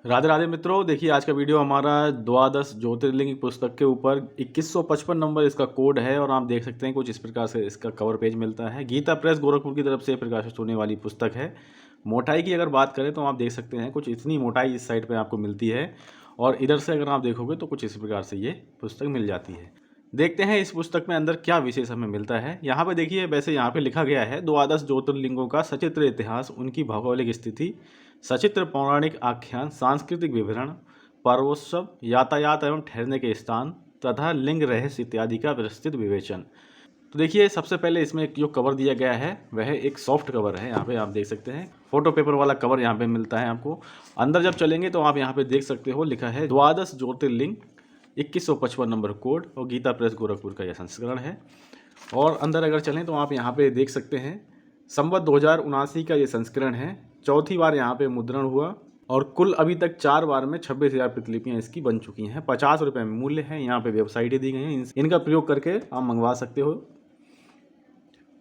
राधे राधे मित्रों, देखिए आज का वीडियो हमारा द्वादश ज्योतिर्लिंग पुस्तक के ऊपर 2155 नंबर इसका कोड है और आप देख सकते हैं कुछ इस प्रकार से इसका कवर पेज मिलता है। गीता प्रेस गोरखपुर की तरफ से प्रकाशित होने वाली पुस्तक है। मोटाई की अगर बात करें तो आप देख सकते हैं कुछ इतनी मोटाई इस साइड पे आपको मिलती है और इधर से अगर आप देखोगे तो कुछ इस प्रकार से ये पुस्तक मिल जाती है। देखते हैं इस पुस्तक में अंदर क्या विशेष हमें मिलता है। यहाँ पे देखिए, वैसे यहाँ पे लिखा गया है द्वादश ज्योतिर्लिंगों का सचित्र इतिहास, उनकी भौगोलिक स्थिति, सचित्र पौराणिक आख्यान, सांस्कृतिक विवरण, पर्वोत्सव, यातायात एवं ठहरने के स्थान तथा लिंग रहस्य इत्यादि का विस्तृत विवेचन। तो देखिए, सबसे पहले इसमें जो कवर दिया गया है वह एक सॉफ्ट कवर है। यहाँ पे आप देख सकते हैं फोटो पेपर वाला कवर यहाँ पे मिलता है आपको। अंदर जब चलेंगे तो आप यहाँ पे देख सकते हो लिखा है द्वादश ज्योतिर्लिंग 2155 नंबर कोड और गीता प्रेस गोरखपुर का यह संस्करण है। और अंदर अगर चलें तो आप यहाँ पे देख सकते हैं संवत 2079 का ये संस्करण है। चौथी बार यहाँ पे मुद्रण हुआ और कुल अभी तक 4 बार में 26,000 प्रतिलिपियाँ इसकी बन चुकी हैं। 50 रुपये में मूल्य है। यहाँ पे वेबसाइटें दी गई हैं, इनका प्रयोग करके आप मंगवा सकते हो।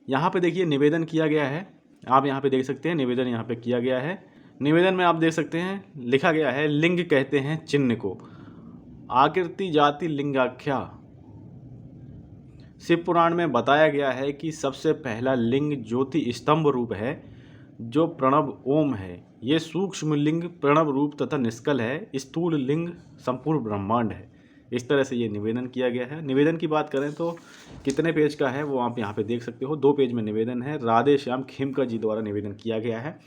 यहाँ पे देखिए निवेदन किया गया है, आप यहाँ पे देख सकते हैं निवेदन यहाँ पे किया गया है। निवेदन में आप देख सकते हैं लिखा गया है लिंग कहते हैं चिन्ह को, आकृति जाति लिंगाख्या। शिव पुराण में बताया गया है कि सबसे पहला लिंग ज्योति स्तंभ रूप है जो प्रणव ओम है। ये सूक्ष्म लिंग प्रणव रूप तथा निष्कल है। स्थूल लिंग संपूर्ण ब्रह्मांड है। इस तरह से ये निवेदन किया गया है। निवेदन की बात करें तो कितने पेज का है वो आप यहाँ पे देख सकते हो। 2 पेज में निवेदन है। राधे श्याम खेमका जी द्वारा निवेदन किया गया है।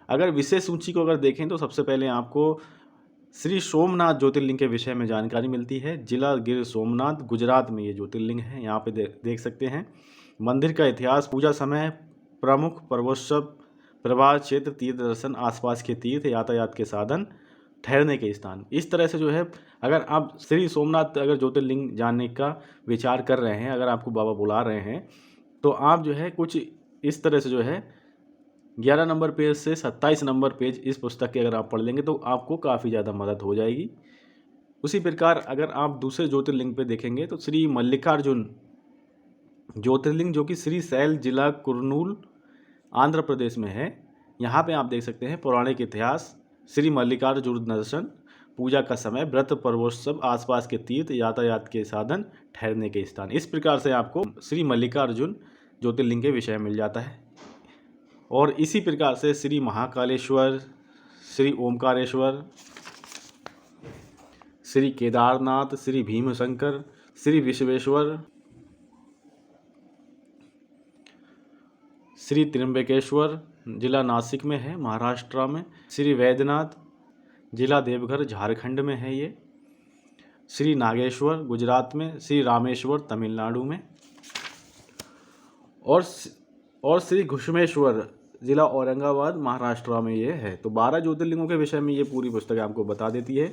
अगर विशेष सूची को अगर देखें तो सबसे पहले आपको श्री सोमनाथ ज्योतिर्लिंग के विषय में जानकारी मिलती है। जिला गिर सोमनाथ, गुजरात में ये ज्योतिर्लिंग है। यहाँ पे देख सकते हैं मंदिर का इतिहास, पूजा समय, प्रमुख पर्वोत्सव, प्रवाह क्षेत्र, तीर्थ दर्शन, आसपास के तीर्थ, यातायात के साधन, ठहरने के स्थान। इस तरह से जो है अगर आप श्री सोमनाथ अगर ज्योतिर्लिंग जानने का विचार कर रहे हैं, अगर आपको बाबा बुला रहे हैं तो आप जो है कुछ इस तरह से जो है 11 नंबर पेज से 27 नंबर पेज इस पुस्तक के अगर आप पढ़ लेंगे तो आपको काफ़ी ज़्यादा मदद हो जाएगी। उसी प्रकार अगर आप दूसरे ज्योतिर्लिंग पे देखेंगे तो श्री मल्लिकार्जुन ज्योतिर्लिंग जो कि श्री सैल जिला कुरनूल आंध्र प्रदेश में है। यहाँ पे आप देख सकते हैं पौराणिक इतिहास, श्री मल्लिकार्जुन दर्शन, पूजा का समय, व्रत, पर्वोत्सव, आसपास के तीर्थ, यातायात के साधन, ठहरने के स्थान। इस प्रकार से आपको श्री मल्लिकार्जुन ज्योतिर्लिंग के विषय मिल जाता है। और इसी प्रकार से श्री महाकालेश्वर, श्री ओमकारेश्वर, श्री केदारनाथ, श्री भीमशंकर, श्री विश्वेश्वर, श्री त्र्यंबकेश्वर जिला नासिक में है महाराष्ट्र में, श्री वैद्यनाथ जिला देवघर झारखंड में है ये, श्री नागेश्वर गुजरात में, श्री रामेश्वर तमिलनाडु में और श्री घुश्मेश्वर जिला औरंगाबाद महाराष्ट्र में ये है। तो 12 ज्योतिर्लिंगों के विषय में ये पूरी पुस्तक आपको बता देती है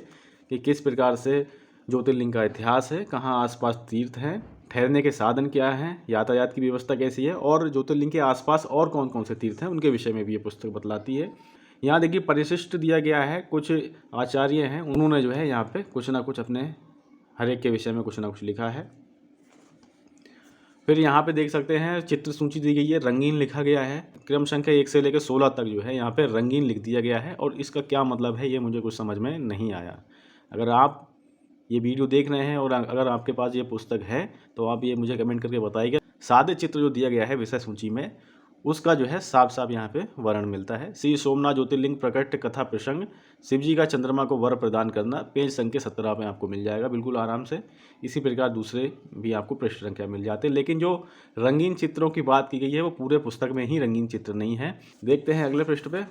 कि किस प्रकार से ज्योतिर्लिंग का इतिहास है, कहाँ आसपास तीर्थ हैं, ठहरने के साधन क्या हैं, यातायात की व्यवस्था कैसी है और ज्योतिर्लिंग के आसपास और कौन कौन से तीर्थ हैं उनके विषय में भी ये पुस्तक बतलाती है। यहाँ देखिए परिशिष्ट दिया गया है, कुछ आचार्य हैं उन्होंने जो है यहाँ पे कुछ ना कुछ अपने हर एक के विषय में कुछ ना कुछ लिखा है। फिर यहाँ पे देख सकते हैं चित्र सूची दी गई है, रंगीन लिखा गया है। क्रम संख्या 1 से लेकर 16 तक जो है यहाँ पे रंगीन लिख दिया गया है और इसका क्या मतलब है ये मुझे कुछ समझ में नहीं आया। अगर आप ये वीडियो देख रहे हैं और अगर आपके पास ये पुस्तक है तो आप ये मुझे कमेंट करके बताइएगा। सादे चित्र जो दिया गया है विषय सूची में उसका जो है साफ साफ यहाँ पे वर्णन मिलता है। श्री सोमनाथ ज्योतिर्लिंग प्रकट कथा प्रसंग, शिवजी का चंद्रमा को वर प्रदान करना, पेज संख्या 17 में आपको मिल जाएगा बिल्कुल आराम से। इसी प्रकार दूसरे भी आपको पृष्ठ संख्या मिल जाते हैं, लेकिन जो रंगीन चित्रों की बात की गई है वो पूरे पुस्तक में ही रंगीन चित्र नहीं है। देखते हैं अगले पृष्ठ पे।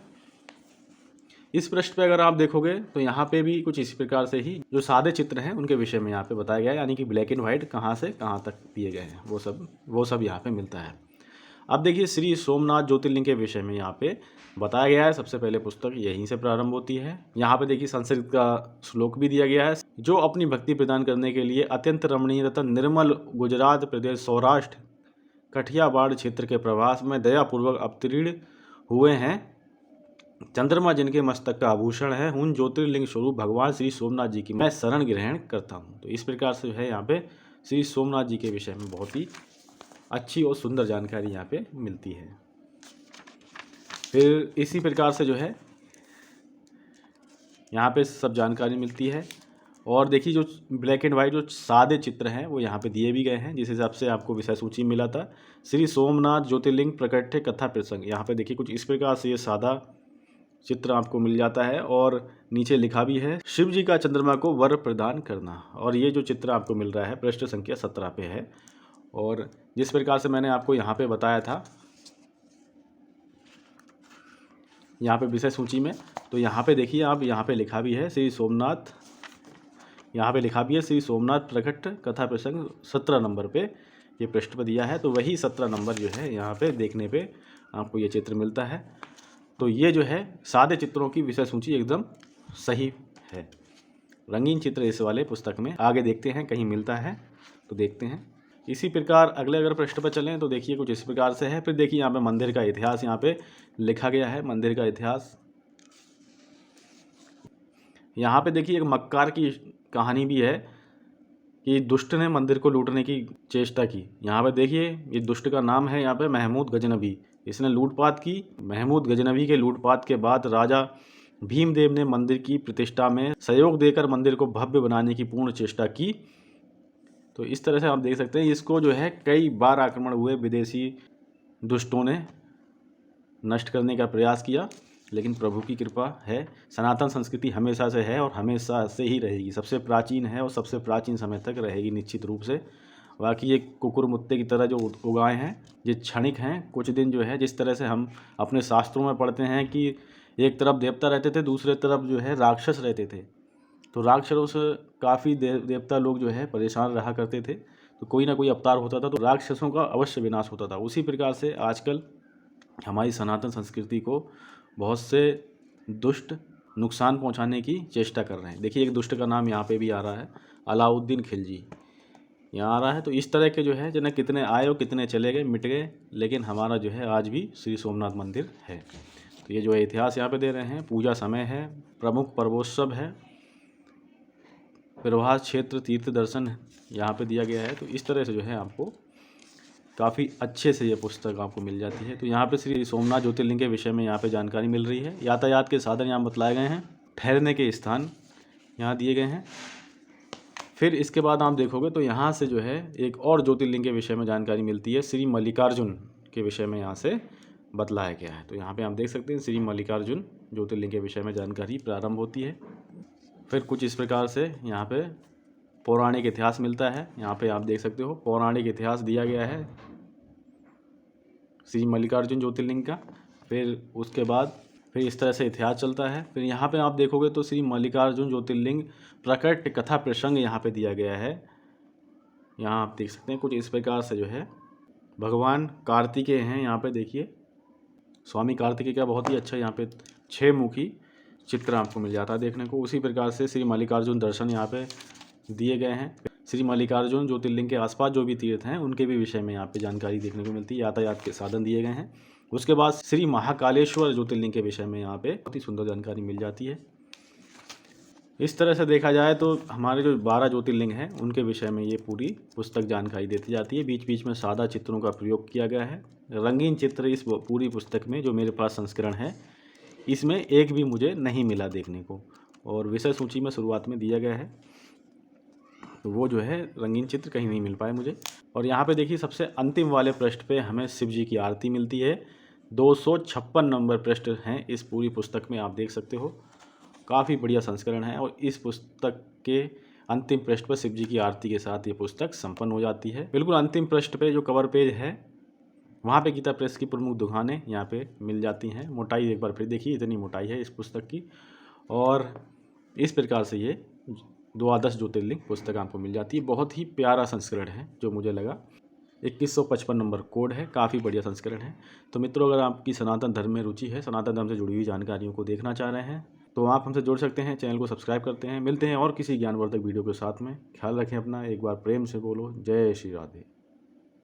इस पृष्ठ पे अगर आप देखोगे तो यहाँ पे भी कुछ इसी प्रकार से ही जो सादे चित्र हैं उनके विषय में यहाँ पे बताया गया है, यानी कि ब्लैक एंड व्हाइट कहाँ से कहाँ तक दिए गए हैं वो सब यहाँ पे मिलता है। अब देखिए श्री सोमनाथ ज्योतिर्लिंग के विषय में यहाँ पे बताया गया है। सबसे पहले पुस्तक यहीं से प्रारंभ होती है। यहाँ पे देखिए संस्कृत का श्लोक भी दिया गया है। जो अपनी भक्ति प्रदान करने के लिए अत्यंत रमणीय तथा निर्मल गुजरात प्रदेश सौराष्ट्र कठियावाड़ क्षेत्र के प्रवास में दयापूर्वक अवतीर्ण हुए हैं, चंद्रमा जिनके मस्तक का आभूषण है, उन ज्योतिर्लिंग स्वरूप भगवान श्री सोमनाथ जी की मैं शरण ग्रहण करता हूँ। तो इस प्रकार से है यहाँ पे श्री सोमनाथ जी के विषय में बहुत ही अच्छी और सुंदर जानकारी यहाँ पे मिलती है। फिर इसी प्रकार से जो है यहाँ पे सब जानकारी मिलती है। और देखिए जो ब्लैक एंड वाइट जो सादे चित्र हैं वो यहाँ पे दिए भी गए हैं, जिस हिसाब से आपको विषय सूची मिला था। श्री सोमनाथ ज्योतिर्लिंग प्रकट्य कथा प्रसंग, यहाँ पे देखिए कुछ इस प्रकार से ये सादा चित्र आपको मिल जाता है। और नीचे लिखा भी है शिव जी का चंद्रमा को वर प्रदान करना। और ये जो चित्र आपको मिल रहा है पृष्ठ संख्या 17 पे है। और जिस प्रकार से मैंने आपको यहाँ पे बताया था यहाँ पे विषय सूची में, तो यहाँ पे देखिए आप, यहाँ पे लिखा भी है श्री सोमनाथ, यहाँ पे लिखा भी है श्री सोमनाथ प्रकट कथा प्रसंग 17 नंबर पे ये पृष्ठ पर दिया है। तो वही 17 नंबर जो है यहाँ पे देखने पे आपको ये चित्र मिलता है। तो ये जो है सादे चित्रों की विषय सूची एकदम सही है। रंगीन चित्र इस वाले पुस्तक में आगे देखते हैं कहीं मिलता है तो देखते हैं। इसी प्रकार अगले अगर पृष्ठ पर चलें तो देखिए कुछ इस प्रकार से है। फिर देखिए यहाँ पे मंदिर का इतिहास यहाँ पे लिखा गया है। मंदिर का इतिहास यहाँ पे देखिए एक मक्कार की कहानी भी है कि दुष्ट ने मंदिर को लूटने की चेष्टा की। यहाँ पे देखिए ये दुष्ट का नाम है यहाँ पे महमूद गजनबी। इसने लूटपाट की। महमूद गजनबी के लूटपाट के बाद राजा भीमदेव ने मंदिर की प्रतिष्ठा में सहयोग देकर मंदिर को भव्य बनाने की पूर्ण चेष्टा की। तो इस तरह से आप देख सकते हैं इसको जो है कई बार आक्रमण हुए, विदेशी दुष्टों ने नष्ट करने का प्रयास किया, लेकिन प्रभु की कृपा है। सनातन संस्कृति हमेशा से है और हमेशा से ही रहेगी, सबसे प्राचीन है और सबसे प्राचीन समय तक रहेगी निश्चित रूप से। बाकी ये कुकुर मुत्ते की तरह जो उगाए हैं ये क्षणिक हैं, कुछ दिन जो है जिस तरह से हम अपने शास्त्रों में पढ़ते हैं कि एक तरफ देवता रहते थे, दूसरे तरफ जो है राक्षस रहते थे। तो राक्षसों से काफ़ी देवता लोग जो है परेशान रहा करते थे, तो कोई ना कोई अवतार होता था तो राक्षसों का अवश्य विनाश होता था। उसी प्रकार से आजकल हमारी सनातन संस्कृति को बहुत से दुष्ट नुकसान पहुंचाने की चेष्टा कर रहे हैं। देखिए एक दुष्ट का नाम यहाँ पे भी आ रहा है, अलाउद्दीन खिलजी यहाँ आ रहा है। तो इस तरह के जो है जिन्हें कितने आए और कितने चले गए, मिट गए, लेकिन हमारा जो है आज भी श्री सोमनाथ मंदिर है। तो ये जो है इतिहास यहाँ पे दे रहे हैं, पूजा समय है, प्रमुख पर्वोत्सव है, प्रभास क्षेत्र तीर्थ दर्शन यहाँ पे दिया गया है। तो इस तरह से जो है आपको काफ़ी अच्छे से ये पुस्तक आपको मिल जाती है। तो यहाँ पे श्री सोमनाथ ज्योतिर्लिंग के विषय में यहाँ पे जानकारी मिल रही है। यातायात के साधन यहाँ बतलाए गए हैं, ठहरने के स्थान यहाँ दिए गए हैं। फिर इसके बाद आप देखोगे तो यहाँ से जो है एक और ज्योतिर्लिंग के विषय में जानकारी मिलती है, श्री मल्लिकार्जुन के विषय में यहाँ से बतलाया गया है। तो यहाँ पे आप देख सकते हैं श्री मल्लिकार्जुन ज्योतिर्लिंग के विषय में जानकारी प्रारंभ होती है। फिर कुछ इस प्रकार से यहाँ पे पौराणिक इतिहास मिलता है। यहाँ पे आप देख सकते हो पौराणिक इतिहास दिया गया है श्री मल्लिकार्जुन ज्योतिर्लिंग का। फिर उसके बाद फिर इस तरह से इतिहास चलता है। फिर यहाँ पे आप देखोगे तो श्री मल्लिकार्जुन ज्योतिर्लिंग प्रकट कथा प्रसंग यहाँ पे दिया गया है। यहाँ आप देख सकते हैं कुछ इस प्रकार से जो है भगवान कार्तिकेय हैं। यहाँ पे देखिए स्वामी कार्तिकेय का बहुत ही अच्छा यहाँ पे 6 मुखी चित्र आपको मिल जाता है देखने को। उसी प्रकार से श्री मल्लिकार्जुन दर्शन यहाँ पे दिए गए हैं। श्री मल्लिकार्जुन ज्योतिर्लिंग के आसपास जो भी तीर्थ हैं उनके भी विषय में यहाँ पे जानकारी देखने को मिलती है। यातायात के साधन दिए गए हैं। उसके बाद श्री महाकालेश्वर ज्योतिर्लिंग के विषय में यहाँ पे बहुत ही सुंदर जानकारी मिल जाती है। इस तरह से देखा जाए तो हमारे जो 12 ज्योतिर्लिंग हैं उनके विषय में ये पूरी पुस्तक जानकारी देती जाती है। बीच बीच में सादा चित्रों का प्रयोग किया गया है। रंगीन चित्र इस पूरी पुस्तक में जो मेरे पास संस्करण है इसमें एक भी मुझे नहीं मिला देखने को, और विषय सूची में शुरुआत में दिया गया है तो वो जो है रंगीन चित्र कहीं नहीं मिल पाए मुझे। और यहाँ पे देखिए सबसे अंतिम वाले पृष्ठ पे हमें शिव जी की आरती मिलती है। 256 नंबर पृष्ठ हैं इस पूरी पुस्तक में, आप देख सकते हो काफ़ी बढ़िया संस्करण है। और इस पुस्तक के अंतिम पृष्ठ पर शिव जी की आरती के साथ ये पुस्तक संपन्न हो जाती है। बिल्कुल अंतिम पृष्ठ पे जो कवर पेज है वहाँ पे गीता प्रेस की प्रमुख दुकानें यहाँ पे मिल जाती हैं। मोटाई एक बार फिर देखिए इतनी मोटाई है इस पुस्तक की। और इस प्रकार से ये द्वादश ज्योतिर्लिंग पुस्तक आपको मिल जाती है। बहुत ही प्यारा संस्करण है जो मुझे लगा। 2155 नंबर कोड है, काफ़ी बढ़िया संस्करण है। तो मित्रों अगर आपकी सनातन धर्म में रुचि है, सनातन धर्म से जुड़ी हुई जानकारियों को देखना चाह रहे हैं तो आप हमसे जुड़ सकते हैं। चैनल को सब्सक्राइब करते हैं। मिलते हैं और किसी ज्ञानवर्धक वीडियो के साथ में। ख्याल रखें अपना। एक बार प्रेम से बोलो जय श्री राधे।